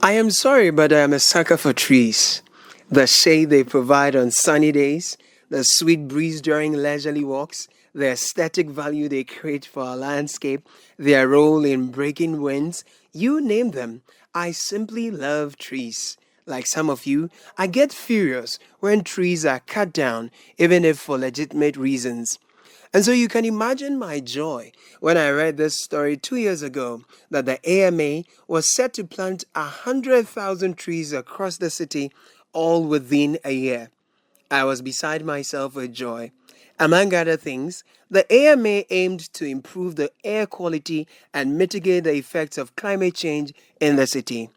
I am sorry, but I am a sucker for trees. The shade they provide on sunny days, the sweet breeze during leisurely walks, the aesthetic value they create for our landscape, their role in breaking winds, you name them. I simply love trees. Like some of you, I get furious when trees are cut down, even if for legitimate reasons. And so you can imagine my joy when I read this story 2 years ago that the AMA was set to plant 100,000 trees across the city all within a year. I was beside myself with joy. Among other things, the AMA aimed to improve the air quality and mitigate the effects of climate change in the city.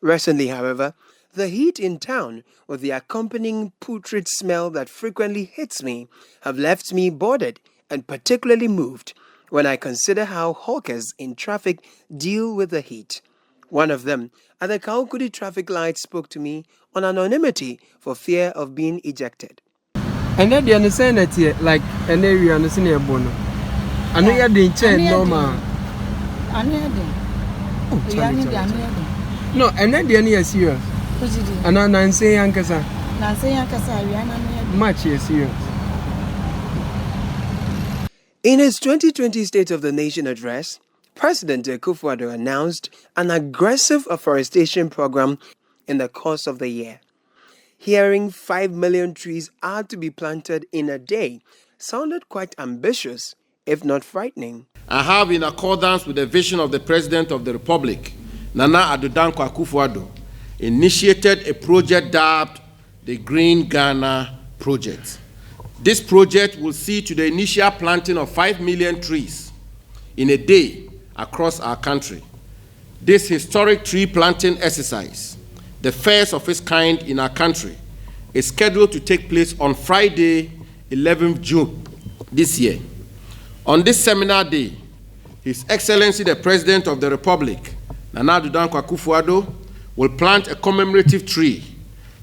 Recently, however, the heat in town, with the accompanying putrid smell that frequently hits me, have left me bothered and particularly moved when I consider how hawkers in traffic deal with the heat. One of them, at the Kaukudi traffic light, spoke to me on anonymity for fear of being ejected. And then they understand that here, like, and then we understand your bono. I know you're doing chain normal. No, and then the are serious. And I'm not saying Yankasa. Much is serious. In his 2020 State of the Nation address, President Akufo-Addo announced an aggressive afforestation program in the course of the year. Hearing 5 million trees are to be planted in a day sounded quite ambitious, if not frightening. I have, in accordance with the vision of the President of the Republic, Nana Addo Dankwa Akufo-Addo, initiated a project dubbed the Green Ghana Project. This project will see to the initial planting of 5 million trees in a day across our country. This historic tree planting exercise, the first of its kind in our country, is scheduled to take place on Friday, 11th June this year. On this seminar day, His Excellency the President of the Republic, Nana Addo Dankwa Akufo-Addo, will plant a commemorative tree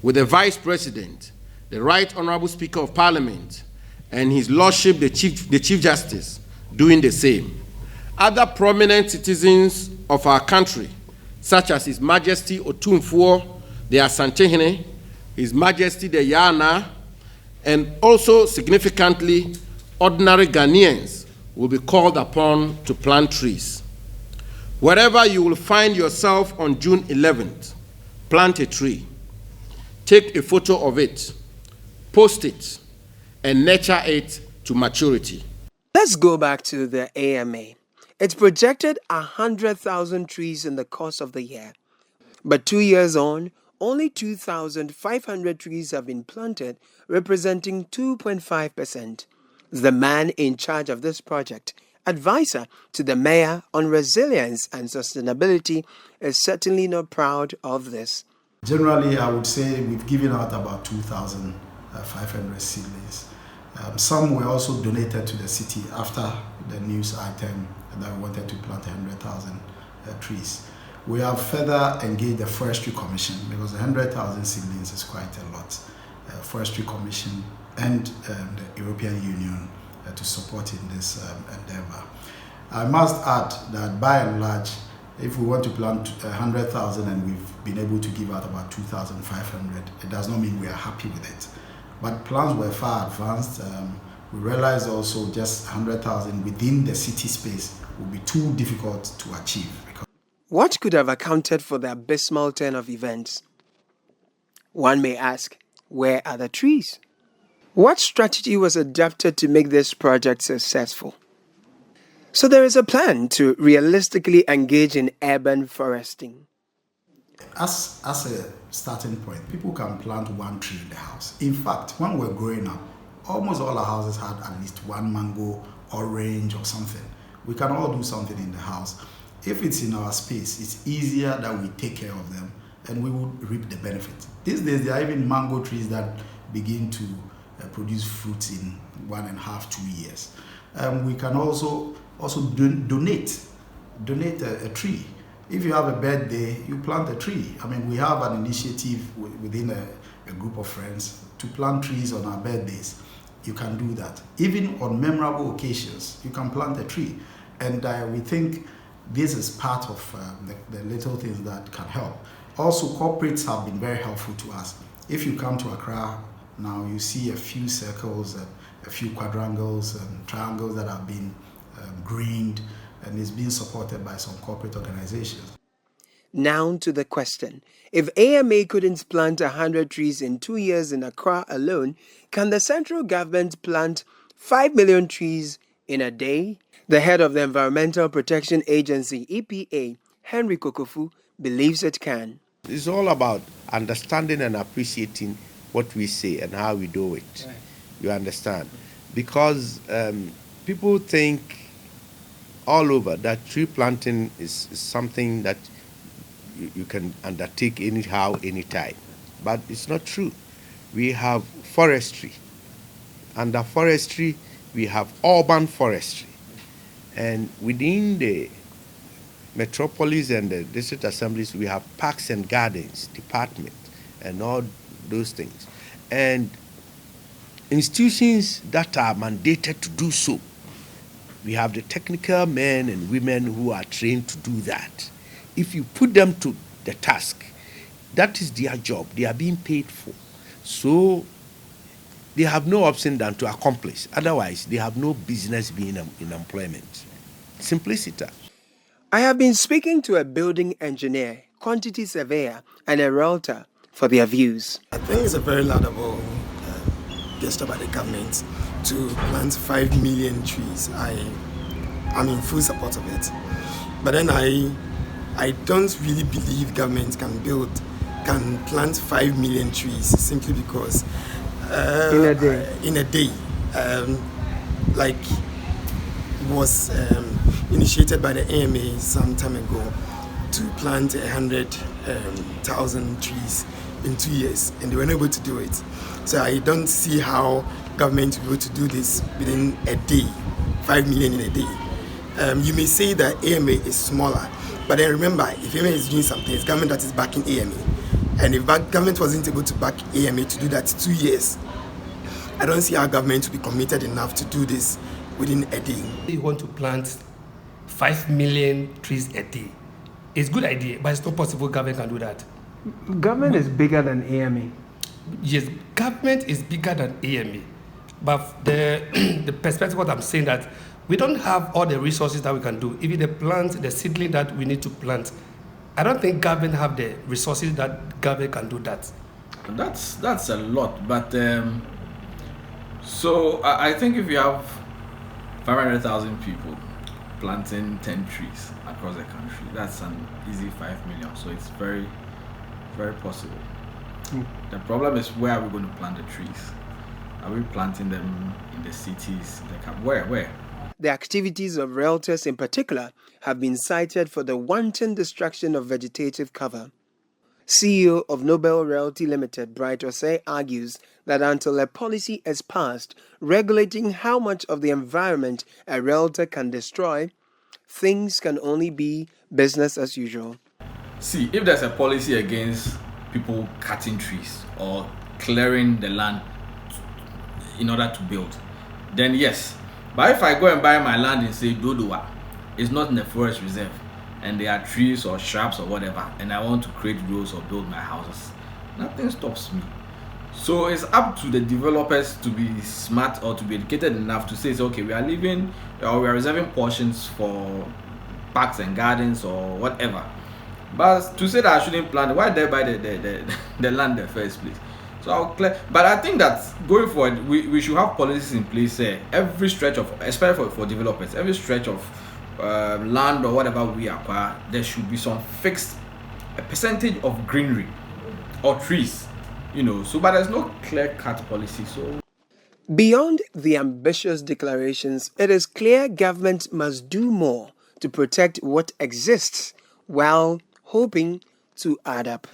with the Vice President, the Right Honorable Speaker of Parliament, and His Lordship, the Chief Justice, doing the same. Other prominent citizens of our country, such as His Majesty Otumfuo, the Asantehene, His Majesty the Yana, and also significantly, ordinary Ghanaians will be called upon to plant trees. Wherever you will find yourself on June 11th, plant a tree. Take a photo of it, post it, and nurture it to maturity. Let's go back to the AMA. It's projected 100,000 trees in the course of the year. But 2 years on, only 2,500 trees have been planted, representing 2.5%. The man in charge of this project, advisor to the mayor on resilience and sustainability, is certainly not proud of this. Generally, I would say we've given out about 2,500 seedlings. Some were also donated to the city after the news item that we wanted to plant 100,000 trees. We have further engaged the Forestry Commission because 100,000 seedlings is quite a lot. Forestry Commission and the European Union to support in this endeavor. I must add that by and large, if we want to plant 100,000 and we've been able to give out about 2,500, it does not mean we are happy with it. But plans were far advanced. We realized also just 100,000 within the city space would be too difficult to achieve. What could have accounted for the abysmal turn of events? One may ask, where are the trees? What strategy was adapted to make this project successful? So there is a plan to realistically engage in urban foresting. As a starting point, people can plant one tree in the house. In fact, when we were growing up, almost all our houses had at least one mango, orange or something. We can all do something in the house. If it's in our space, it's easier that we take care of them and we would reap the benefit. These days, there are even mango trees that begin to produce fruits in 1.5 to 2 years. We can also donate a tree. If you have a birthday, you plant a tree. I mean, we have an initiative within a group of friends to plant trees on our birthdays. You can do that. Even on memorable occasions, you can plant a tree. And we think this is part of the little things that can help. Also, corporates have been very helpful to us. If you come to Accra now, you see a few circles, a few quadrangles and triangles that have been greened, and it's being supported by some corporate organizations. Now to the question. If AMA couldn't plant 100 trees in 2 years in Accra alone, can the central government plant 5 million trees in a day? The head of the Environmental Protection Agency, EPA, Henry Kokofu, believes it can. It's all about understanding and appreciating what we say and how we do it. Right. You understand? Because people think all over that tree planting is something that you can undertake anyhow, anytime. But it's not true. We have forestry. Under forestry, we have urban forestry. And within the metropolis and the district assemblies, we have parks and gardens department and all those things. And institutions that are mandated to do so, we have the technical men and women who are trained to do that. If you put them to the task, that is their job. They are being paid for. So they have no option than to accomplish. Otherwise, they have no business being in employment. Simplicity. I have been speaking to a building engineer, quantity surveyor, and a realtor for their views. I think it's a very laudable gesture by the government to plant 5 million trees. I'm in full support of it. But then I don't really believe government can plant 5 million trees simply because in a day, like was initiated by the AMA some time ago to plant 100,000 trees in 2 years, and they were not able to do it. So I don't see how government will be able to do this within a day, 5 million in a day. You may say that AMA is smaller, but then remember, if AMA is doing something, it's government that is backing AMA. And if government wasn't able to back AMA to do that 2 years, I don't see how government will be committed enough to do this within a day. You want to plant 5 million trees a day. It's a good idea, but it's not possible government can do that. Government is bigger than AMA. Yes, government is bigger than AMA. But the perspective, what I'm saying, that we don't have all the resources that we can do. Even the plant, the seedling that we need to plant, I don't think government have the resources that government can do that. That's a lot, but so I think if you have 500,000 people planting 10 trees across the country, that's an easy 5 million. So it's very, very possible. The problem is, where are we going to plant the trees? Are we planting them in the cities? Where? The activities of realtors in particular have been cited for the wanton destruction of vegetative cover. CEO of Nobel Realty Limited, Bright Osei, argues that until a policy is passed regulating how much of the environment a realtor can destroy, things can only be business as usual. See, if there's a policy against people cutting trees or clearing the land in order to build, then yes. But if I go and buy my land in, say, Dodowa, it's not in the forest reserve, and there are trees or shrubs or whatever, and I want to create roads or build my houses, nothing stops me. So it's up to the developers to be smart or to be educated enough to say, okay, we are leaving or we are reserving portions for parks and gardens or whatever. But to say that I shouldn't plant, why did I buy the land in the first place? So I'll clear. But I think that going forward, we should have policies in place. Every stretch of, especially for developers, every stretch of land or whatever we acquire, there should be some fixed percentage of greenery or trees, So, but there's no clear-cut policy. So, beyond the ambitious declarations, it is clear government must do more to protect what exists while hoping to add up.